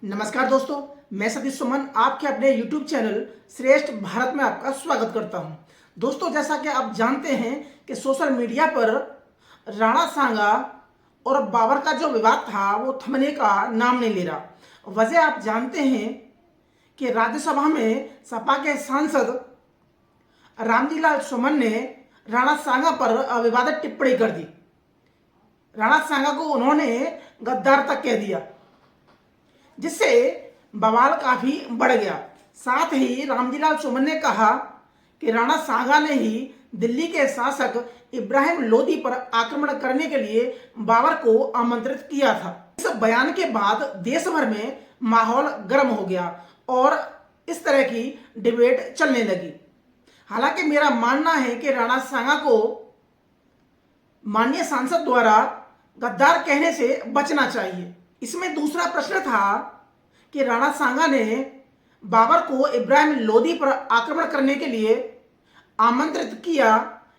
नमस्कार दोस्तों, मैं सतीश सुमन आपके अपने YouTube चैनल श्रेष्ठ भारत में आपका स्वागत करता हूं। दोस्तों, जैसा कि आप जानते हैं कि सोशल मीडिया पर राणा सांगा और बाबर का जो विवाद था वो थमने का नाम नहीं ले रहा। वजह आप जानते हैं कि राज्यसभा में सपा के सांसद रामजी लाल सुमन ने राणा सांगा पर विवादित टिप्पणी कर दी। राणा सांगा को उन्होंने गद्दार तक कह दिया, जिससे बवाल काफी बढ़ गया। साथ ही रामजीलाल सुमन ने कहा कि राणा सांगा ने ही दिल्ली के शासक इब्राहिम लोदी पर आक्रमण करने के लिए बाबर को आमंत्रित किया था। इस बयान के बाद देश भर में माहौल गर्म हो गया और इस तरह की डिबेट चलने लगी। हालांकि मेरा मानना है कि राणा सांगा को माननीय सांसद द्वारा गद्दार कहने से बचना चाहिए। इसमें दूसरा प्रश्न था कि राणा सांगा ने बाबर को इब्राहिम लोदी पर आक्रमण करने के लिए आमंत्रित किया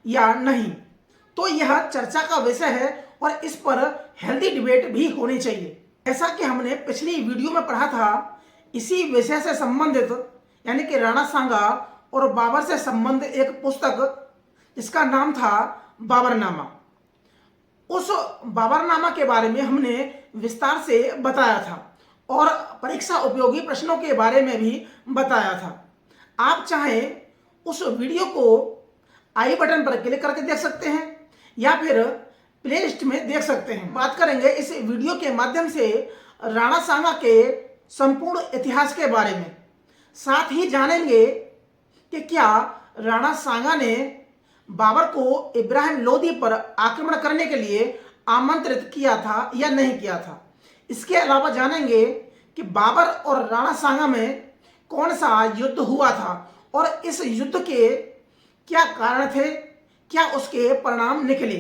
या नहीं। तो यह चर्चा का विषय है और इस पर हेल्दी डिबेट भी होनी चाहिए। ऐसा कि हमने पिछली वीडियो में पढ़ा था, इसी विषय से संबंधित यानी कि राणा सांगा और बाबर से संबंधित एक पुस्तक जिसका नाम था बाबरनामा। उस बाबरनामा के बारे में हमने विस्तार से बताया था और परीक्षा उपयोगी प्रश्नों के बारे में भी बताया था। आप चाहें उस वीडियो को आई बटन पर क्लिक करके देख सकते हैं या फिर प्ले लिस्ट में देख सकते हैं। बात करेंगे इस वीडियो के माध्यम से राणा सांगा के संपूर्ण इतिहास के बारे में। साथ ही जानेंगे कि क्या राणा सांगा ने बाबर को इब्राहिम लोदी पर आक्रमण करने के लिए आमंत्रित किया था या नहीं किया था। इसके अलावा जानेंगे कि बाबर और राणा सांगा में कौन सा युद्ध हुआ था और इस युद्ध के क्या कारण थे, क्या उसके परिणाम निकले।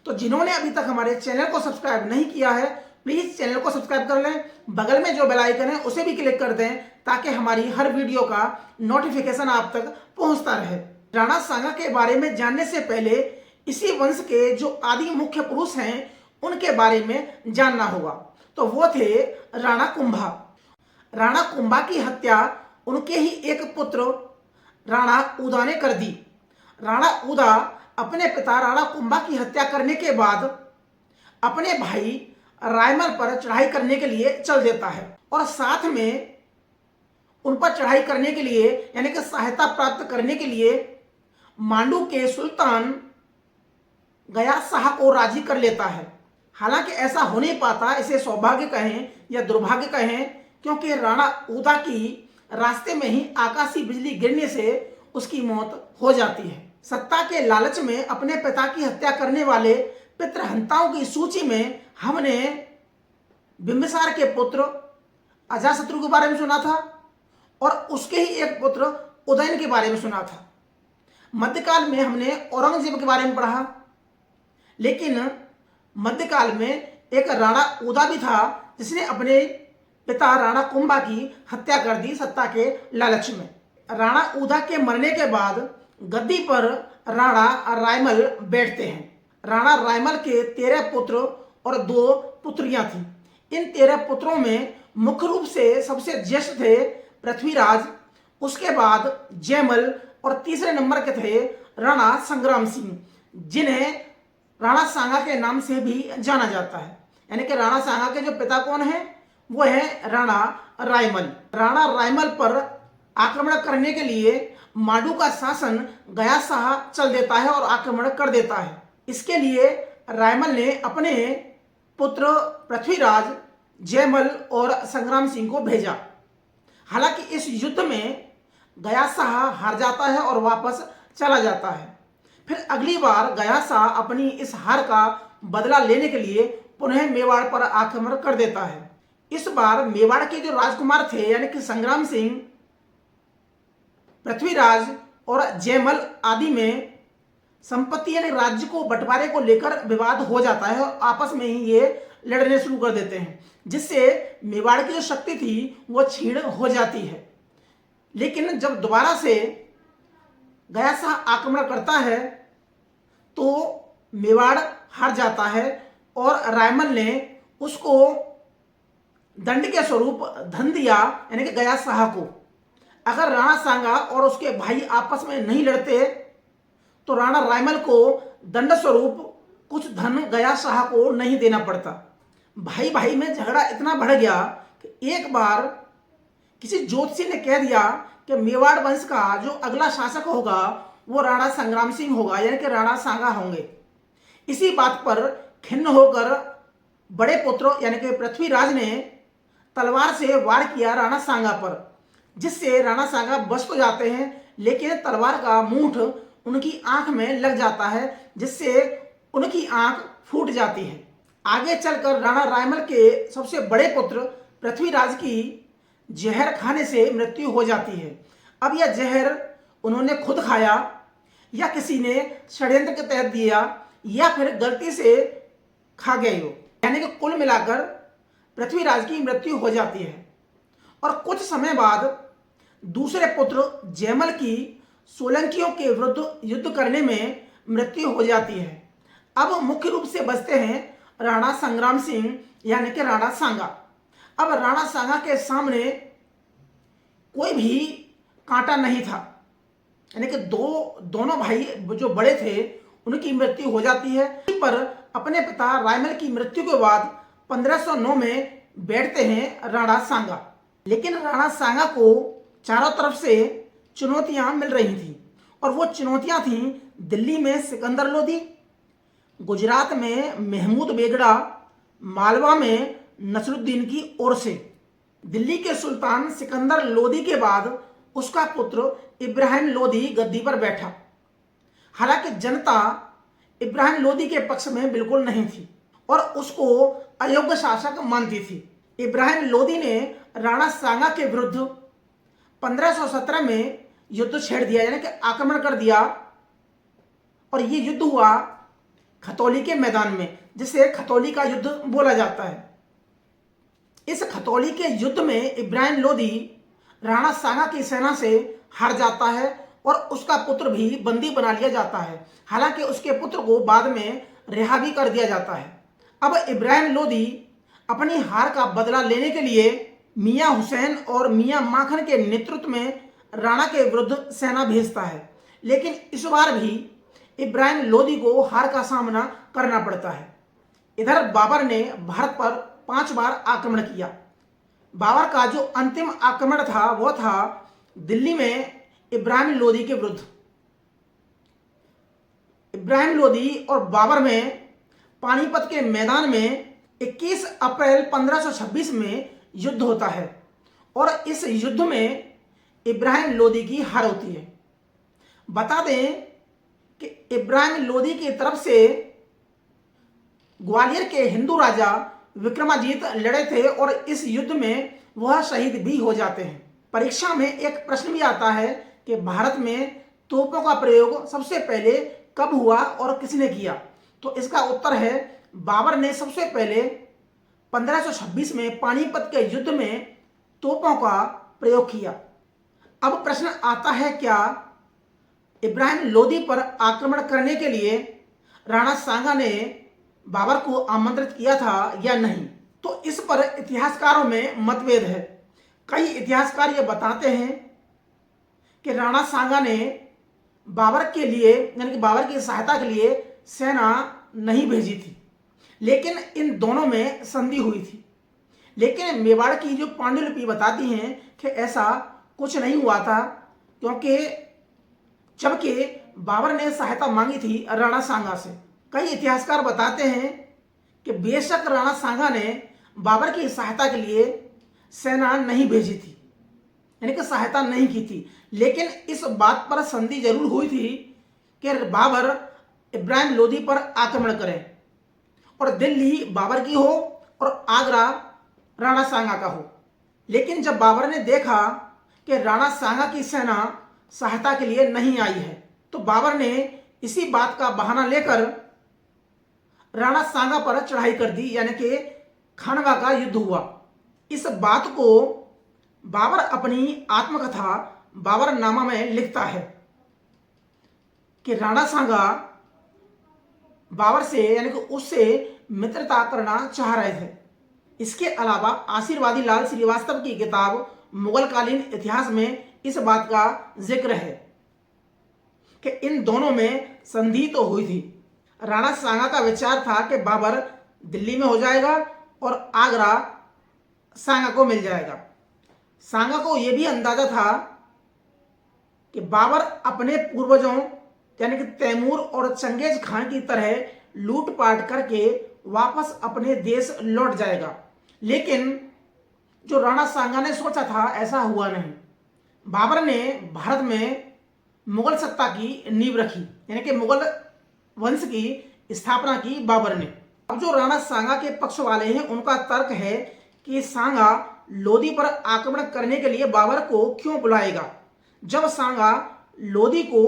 तो जिन्होंने अभी तक हमारे चैनल को सब्सक्राइब नहीं किया है, प्लीज चैनल को सब्सक्राइब कर लें। बगल में जो बेल आइकन है उसे भी क्लिक कर दें ताकि हमारी हर वीडियो का नोटिफिकेशन आप तक पहुंचता रहे। राणा सांगा के बारे में जानने से पहले इसी वंश के जो आदि मुख्य पुरुष हैं उनके बारे में जानना होगा। तो वो थे राणा कुंभा। राणा कुंभा की हत्या उनके ही एक पुत्र राणा उदा ने कर दी। राणा उदा अपने पिता राणा कुंभा की हत्या करने के बाद अपने भाई रायमल पर चढ़ाई करने के लिए चल देता है और साथ में उन पर चढ़ाई करने के लिए यानी कि सहायता प्राप्त करने के लिए मांडू के सुल्तान गया शाह को राजी कर लेता है। हालांकि ऐसा हो नहीं पाता, इसे सौभाग्य कहें या दुर्भाग्य कहें, क्योंकि राणा उदा की रास्ते में ही आकाशीय बिजली गिरने से उसकी मौत हो जाती है। सत्ता के लालच में अपने पिता की हत्या करने वाले पितृहंताओं की सूची में हमने बिंबिसार के पुत्र अजातशत्रु के बारे में सुना था और उसके ही एक पुत्र उदयन के बारे में सुना था। मध्यकाल में हमने औरंगजेब के बारे में पढ़ा, लेकिन मध्यकाल में एक राणा उदा भी था जिसने अपने पिता राणा कुंभा की हत्या कर दी सत्ता के लालच में। राणा उदा के मरने के बाद गद्दी पर राणा रायमल बैठते हैं। राणा रायमल के 13 पुत्र और 2 पुत्रियां थीं। इन 13 पुत्रों में मुख्य रूप से सबसे ज्येष्ठ थे पृथ्वीराज, उसके बाद जयमल और तीसरे नंबर के थे राणा संग्राम सिंह, जिन्हें राणा सांगा के नाम से भी जाना जाता है। यानी कि राणा सांगा के जो पिता कौन है, वो है राणा रायमल। राणा रायमल पर आक्रमण करने के लिए मांडू का शासन गया शाह चल देता है और आक्रमण कर देता है। इसके लिए रायमल ने अपने पुत्र पृथ्वीराज, जयमल और संग्राम सिंह को भेजा। हालांकि इस युद्ध में गया शाह हार जाता है और वापस चला जाता है। फिर अगली बार गया शाह अपनी इस हार का बदला लेने के लिए पुनः मेवाड़ पर आक्रमण कर देता है। इस बार मेवाड़ के जो राजकुमार थे यानी कि संग्राम सिंह, पृथ्वीराज और जयमल आदि में संपत्ति यानी राज्य को बंटवारे को लेकर विवाद हो जाता है और आपस में ही ये लड़ने शुरू कर देते हैं, जिससे मेवाड़ की जो शक्ति थी वो क्षीण हो जाती है। लेकिन जब दोबारा से गया शाह आक्रमण करता है तो मेवाड़ हार जाता है और रायमल ने उसको दंड के स्वरूप धन दिया यानी कि गया शाह को। अगर राणा सांगा और उसके भाई आपस में नहीं लड़ते तो राणा रायमल को दंड स्वरूप कुछ धन गया शाह को नहीं देना पड़ता। भाई भाई में झगड़ा इतना बढ़ गया कि एक बार किसी ज्योतिषी ने कह दिया कि मेवाड़ वंश का जो अगला शासक होगा वो राणा संग्राम सिंह होगा, यानी कि राणा सांगा होंगे। इसी बात पर खिन्न होकर बड़े पुत्र यानी कि पृथ्वीराज ने तलवार से वार किया राणा सांगा पर, जिससे राणा सांगा बच तो जाते हैं लेकिन तलवार का मूठ उनकी आंख में लग जाता है, जिससे उनकी आंख फूट जाती है। आगे चलकर राणा रायमल के सबसे बड़े पुत्र पृथ्वीराज की जहर खाने से मृत्यु हो जाती है। अब यह जहर उन्होंने खुद खाया या किसी ने षड्यंत्र के तहत दिया या फिर गलती से खा गए हो, यानी कि कुल मिलाकर पृथ्वीराज की मृत्यु हो जाती है। और कुछ समय बाद दूसरे पुत्र जयमल की सोलंकियों के विरुद्ध युद्ध करने में मृत्यु हो जाती है। अब मुख्य रूप से बचते हैं राणा संग्राम सिंह यानी कि राणा सांगा। अब राणा सांगा के सामने कोई भी कांटा नहीं था, यानी कि दोनों भाई जो बड़े थे उनकी मृत्यु हो जाती है। पर अपने पिता रायमल की मृत्यु के बाद 1509 में बैठते हैं राणा सांगा। लेकिन राणा सांगा को चारों तरफ से चुनौतियां मिल रही थी और वो चुनौतियां थी दिल्ली में सिकंदर लोदी, गुजरात में महमूद बेगड़ा, मालवा में नसरुद्दीन की ओर से। दिल्ली के सुल्तान सिकंदर लोदी के बाद उसका पुत्र इब्राहिम लोदी गद्दी पर बैठा। हालांकि जनता इब्राहिम लोदी के पक्ष में बिल्कुल नहीं थी और उसको अयोग्य शासक मानती थी। इब्राहिम लोदी ने राणा सांगा के विरुद्ध 1517 में युद्ध छेड़ दिया, यानी कि आक्रमण कर दिया, और ये युद्ध हुआ खतौली के मैदान में, जिसे खतौली का युद्ध बोला जाता है। इस खतौली के युद्ध में इब्राहिम लोदी राणा सांगा की सेना से हार जाता है और उसका पुत्र भी बंदी बना लिया जाता है। हालांकि उसके पुत्र को बाद में रिहा भी कर दिया जाता है। अब इब्राहिम लोदी अपनी हार का बदला लेने के लिए मियां हुसैन और मियां माखन के नेतृत्व में राणा के विरुद्ध सेना भेजता है, लेकिन इस बार भी इब्राहिम लोदी को हार का सामना करना पड़ता है। इधर बाबर ने भारत पर 5 बार आक्रमण किया। बाबर का जो अंतिम आक्रमण था वो था दिल्ली में इब्राहिम लोदी के विरुद्ध। इब्राहिम लोदी और बाबर में पानीपत के मैदान में 21 अप्रैल 1526 में युद्ध होता है और इस युद्ध में इब्राहिम लोदी की हार होती है। बता दें कि इब्राहिम लोदी की तरफ से ग्वालियर के हिंदू राजा विक्रमाजीत लड़े थे और इस युद्ध में वह शहीद भी हो जाते हैं। परीक्षा में एक प्रश्न भी आता है कि भारत में तोपों का प्रयोग सबसे पहले कब हुआ और किसने किया, तो इसका उत्तर है बाबर ने सबसे पहले 1526 में पानीपत के युद्ध में तोपों का प्रयोग किया। अब प्रश्न आता है, क्या इब्राहिम लोदी पर आक्रमण करने के लिए राणा सांगा ने बाबर को आमंत्रित किया था या नहीं? तो इस पर इतिहासकारों में मतभेद है। कई इतिहासकार ये बताते हैं कि राणा सांगा ने बाबर के लिए यानी कि बाबर की सहायता के लिए सेना नहीं भेजी थी, लेकिन इन दोनों में संधि हुई थी। लेकिन मेवाड़ की जो पांडुलिपि बताती हैं कि ऐसा कुछ नहीं हुआ था, क्योंकि जबकि बाबर ने सहायता मांगी थी राणा सांगा से। कई इतिहासकार बताते हैं कि बेशक राणा सांगा ने बाबर की सहायता के लिए सेना नहीं भेजी थी, यानी कि सहायता नहीं की थी, लेकिन इस बात पर संधि जरूर हुई थी कि बाबर इब्राहिम लोदी पर आक्रमण करें और दिल्ली बाबर की हो और आगरा राणा सांगा का हो। लेकिन जब बाबर ने देखा कि राणा सांगा की सेना सहायता के लिए नहीं आई है, तो बाबर ने इसी बात का बहाना लेकर राणा सांगा पर चढ़ाई कर दी, यानी कि खानवा का युद्ध हुआ। इस बात को बाबर अपनी आत्मकथा बाबरनामा में लिखता है कि राणा सांगा बाबर से यानी कि उससे मित्रता करना चाह रहे थे, इसके अलावा आशीर्वादी लाल श्रीवास्तव की किताब मुगलकालीन इतिहास में इस बात का जिक्र है कि इन दोनों में संधि तो हुई थी। राणा सांगा का विचार था कि बाबर दिल्ली में हो जाएगा और आगरा सांगा को मिल जाएगा। सांगा को यह भी अंदाजा था कि बाबर अपने पूर्वजों यानी कि तैमूर और चंगेज खान की तरह लूटपाट करके वापस अपने देश लौट जाएगा। लेकिन जो राणा सांगा ने सोचा था ऐसा हुआ नहीं। बाबर ने भारत में मुगल सत्ता की नींव रखी, यानी कि मुगल वंश की स्थापना की बाबर ने। अब जो राणा सांगा के पक्ष वाले हैं उनका तर्क है कि सांगा लोधी पर आक्रमण करने के लिए बाबर को क्यों बुलाएगा, जब सांगा लोधी को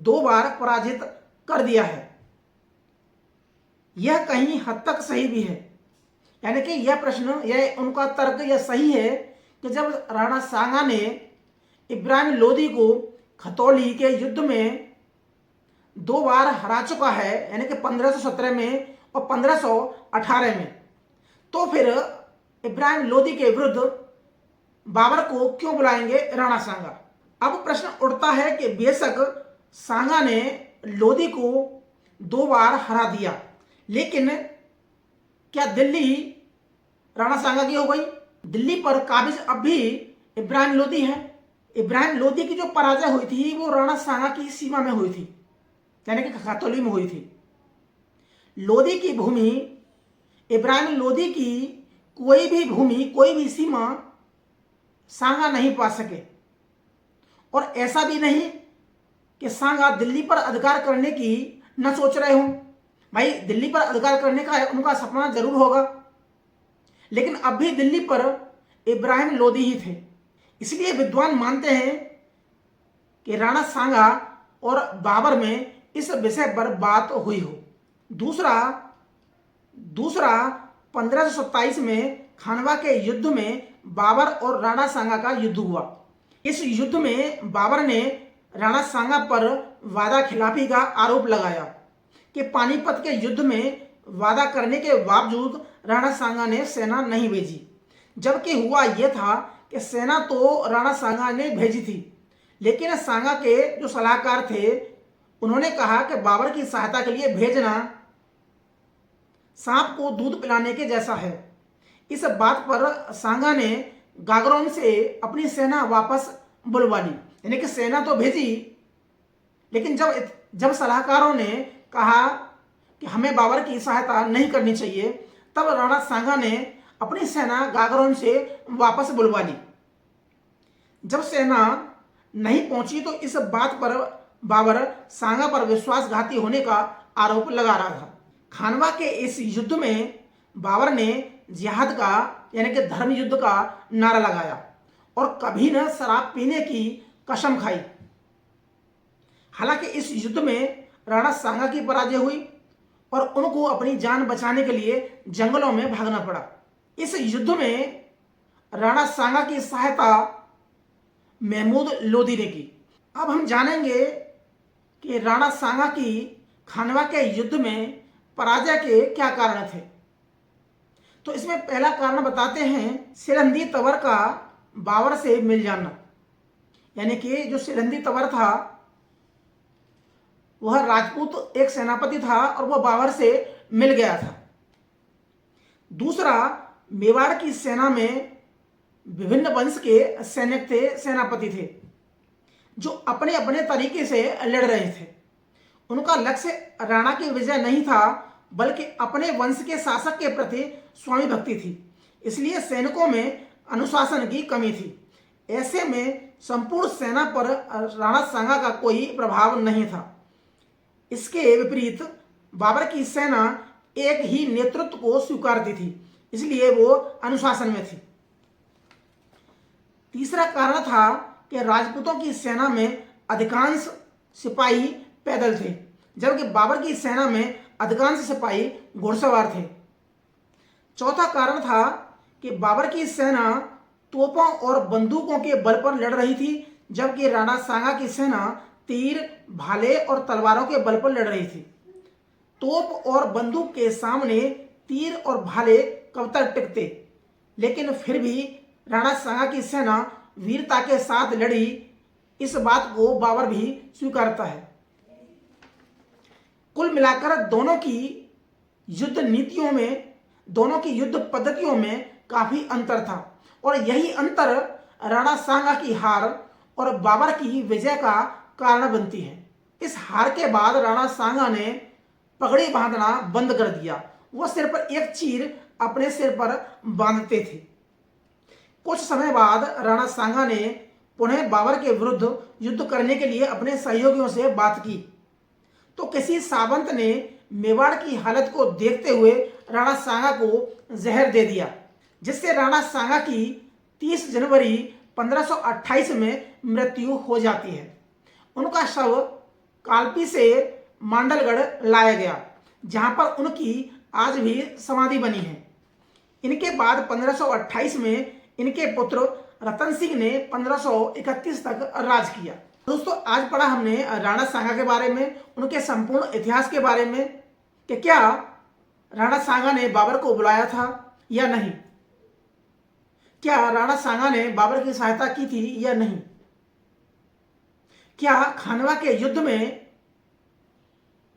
2 बार पराजित कर दिया है। यह कहीं हद तक सही भी है, यानी कि यह प्रश्न, यह उनका तर्क यह सही है कि जब राणा सांगा ने इब्राहिम लोधी को खतौली के युद्ध में 2 बार हरा चुका है, यानी कि 1517 में और 1518 में, तो फिर इब्राहिम लोधी के विरुद्ध बाबर को क्यों बुलाएंगे राणा सांगा। अब प्रश्न उठता है कि बेशक सांगा ने लोधी को 2 बार हरा दिया, लेकिन क्या दिल्ली राणा सांगा की हो गई? दिल्ली पर काबिज अब भी इब्राहिम लोधी है। इब्राहिम लोधी की जो पराजय हुई थी वो राणा सांगा की सीमा में हुई थी, यानी कि खतौली में हुई थी। लोधी की भूमि, इब्राहिम लोधी की कोई भी भूमि, कोई भी सीमा सांगा नहीं पा सके। और ऐसा भी नहीं कि सांगा दिल्ली पर अधिकार करने की न सोच रहे हों। भाई, दिल्ली पर अधिकार करने का उनका सपना जरूर होगा, लेकिन अब भी दिल्ली पर इब्राहिम लोधी ही थे। इसलिए विद्वान मानते हैं कि राणा सांगा और बाबर में इस विषय पर बात हुई हो। दूसरा 1527 में खानवा के युद्ध में बाबर और राणा सांगा का युद्ध हुआ। इस युद्ध में बाबर ने राणा सांगा पर वादा खिलाफी का आरोप लगाया कि पानीपत के युद्ध में वादा करने के बावजूद राणा सांगा ने सेना नहीं भेजी, जबकि हुआ यह था कि सेना तो राणा सांगा ने भेजी थी, लेकिन सांगा के जो सलाहकार थे उन्होंने कहा कि बाबर की सहायता के लिए भेजना सांप को दूध पिलाने के जैसा है। इस बात पर सांगा ने गागरोन से अपनी सेना वापस बुलवा ली, यानी कि सेना तो भेजी, लेकिन जब सलाहकारों ने कहा कि हमें बाबर की सहायता नहीं करनी चाहिए, तब राणा सांगा ने अपनी सेना गागरोन से वापस बुलवा ली। जब सेना नहीं पहुंची तो इस बात पर बाबर सांगा पर विश्वासघाती होने का आरोप लगा रहा था। खानवा के इस युद्ध में बाबर ने जिहाद का, यानी कि धर्म युद्ध का नारा लगाया और कभी न शराब पीने की कसम खाई। हालांकि इस युद्ध में राणा सांगा की पराजय हुई और उनको अपनी जान बचाने के लिए जंगलों में भागना पड़ा। इस युद्ध में राणा सांगा की सहायता महमूद लोधी ने की। अब हम जानेंगे कि राणा सांगा की खानवा के युद्ध में पराजय के क्या कारण थे। तो इसमें पहला कारण बताते हैं, सिरंदी तंवर का बाबर से मिल जाना, यानी कि जो सिरंदी तंवर था वह राजपूत एक सेनापति था और वह बाबर से मिल गया था। दूसरा, मेवाड़ की सेना में विभिन्न वंश के सैनिक थे, सेनापति थे, जो अपने अपने तरीके से लड़ रहे थे। उनका लक्ष्य राणा की विजय नहीं था, बल्कि अपने वंश के शासक के प्रति स्वामी भक्ति थी। इसलिए सैनिकों में अनुशासन की कमी थी। ऐसे में संपूर्ण सेना पर राणा सांगा का कोई प्रभाव नहीं था। इसके विपरीत बाबर की सेना एक ही नेतृत्व को स्वीकारती थी, इसलिए वो अनुशासन में थी। तीसरा कारण था कि राजपूतों की सेना में अधिकांश सिपाही पैदल थे, जबकि बाबर की सेना में अधिकांश सिपाही घुड़सवार थे। चौथा कारण था कि बाबर की सेना तोपों और बंदूकों के बल पर लड़ रही थी, जबकि राणा सांगा की सेना तीर, भाले और तलवारों के बल पर लड़ रही थी। तोप और बंदूक के सामने तीर और भाले कब तक टिकते, लेकिन फिर भी राणा सांगा की सेना वीरता के साथ लड़ी, इस बात को बाबर भी स्वीकारता है। कुल मिलाकर दोनों की युद्ध नीतियों में, दोनों की युद्ध पद्धतियों में काफी अंतर था और यही अंतर राणा सांगा की हार और बाबर की विजय का कारण बनती है। इस हार के बाद राणा सांगा ने पगड़ी बांधना बंद कर दिया। वह सिर पर एक चीर अपने सिर पर बांधते थे। कुछ समय बाद राणा सांगा ने पुनः बाबर के विरुद्ध युद्ध करने के लिए अपने सहयोगियों से बात की, तो किसी सावंत ने मेवाड़ की हालत को देखते हुए राणा सांगा को जहर दे दिया, जिससे राणा सांगा की 30 जनवरी 1528 में मृत्यु हो जाती है। उनका शव कालपी से मांडलगढ़ लाया गया, जहां पर उनकी आज भी समाधि बनी है। इनके बाद 1528 में इनके पुत्र रतन सिंह ने 1531 तक राज किया। दोस्तों, आज पढ़ा हमने राणा सांगा के बारे में, उनके संपूर्ण इतिहास के बारे में कि क्या राणा सांगा ने बाबर को बुलाया था या नहीं, क्या राणा सांगा ने बाबर की सहायता की थी या नहीं, क्या खानवा के युद्ध में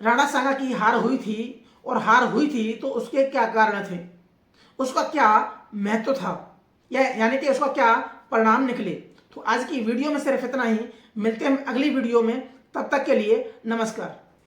राणा सांगा की हार हुई थी, और हार हुई थी तो उसके क्या कारण थे, उसका क्या महत्व था, यानी कि उसका क्या परिणाम निकले। तो आज की वीडियो में सिर्फ इतना ही। मिलते हैं अगली वीडियो में, तब तक के लिए नमस्कार।